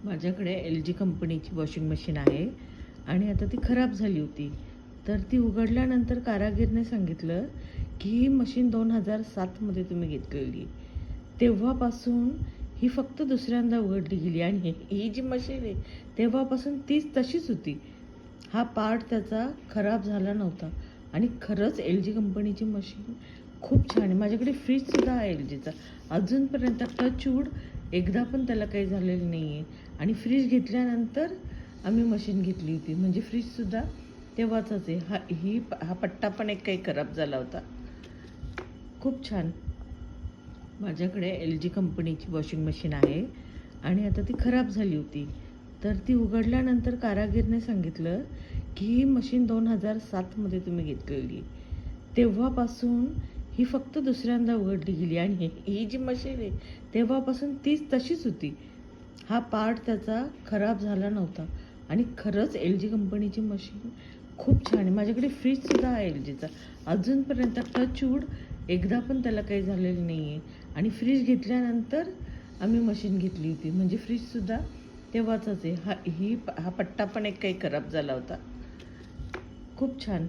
माझ्याकडे L G कंपनीची washing machine आहे आणि आता ती खराब झाली होती. तर ती उघडल्यानंतर कारागीरने सांगितलं की ही मशीन 2007मध्ये तुम्ही घेतलेली. तेव्हापासून ही फक्त दुसऱ्यांदा उघडली गेली आणि ही जी मशीन आहे तेव्हापासून तीच तशीच होती. हा पार्ट त्याचा खराब झाला नव्हता आणि खरंच एल जी कंपनीची मशीन खूप छान आहे. माझ्याकडे फ्रीजसुद्धा आहे एल जीचा. अजूनपर्यंत टचवूड एकदा पण त्याला काही झालेलं नाही आहे. आणि फ्रीज घेतल्यानंतर आम्ही मशीन घेतली होती. म्हणजे फ्रीजसुद्धा तेव्हाचाच आहे. हा पट्टा पण एक काही खराब झाला होता. खूप छान. माझ्याकडे एल जी कंपनीची वॉशिंग मशीन आहे आणि आता ती खराब झाली होती. तर ती उघडल्यानंतर कारागीरने सांगितलं की ही मशीन 2007मध्ये तुम्ही घेतलेली. तेव्हापासून ही फक्त दुसऱ्यांदा उघडली गेली आणि ही जी मशीन आहे तेव्हापासून तीच तशीच होती. हा पार्ट त्याचा खराब झाला नव्हता आणि खरंच एल जी कंपनीची मशीन खूप छान आहे. माझ्याकडे फ्रीजसुद्धा आहे एल जीचा. अजूनपर्यंत टचवूड एकदा पण त्याला काही झालेलं नाही आहे. आणि फ्रीज घेतल्यानंतर आम्ही मशीन घेतली होती. म्हणजे फ्रीजसुद्धा तेव्हाचाच आहे. हा पट्टा पण एक काही खराब झाला होता. खूप छान.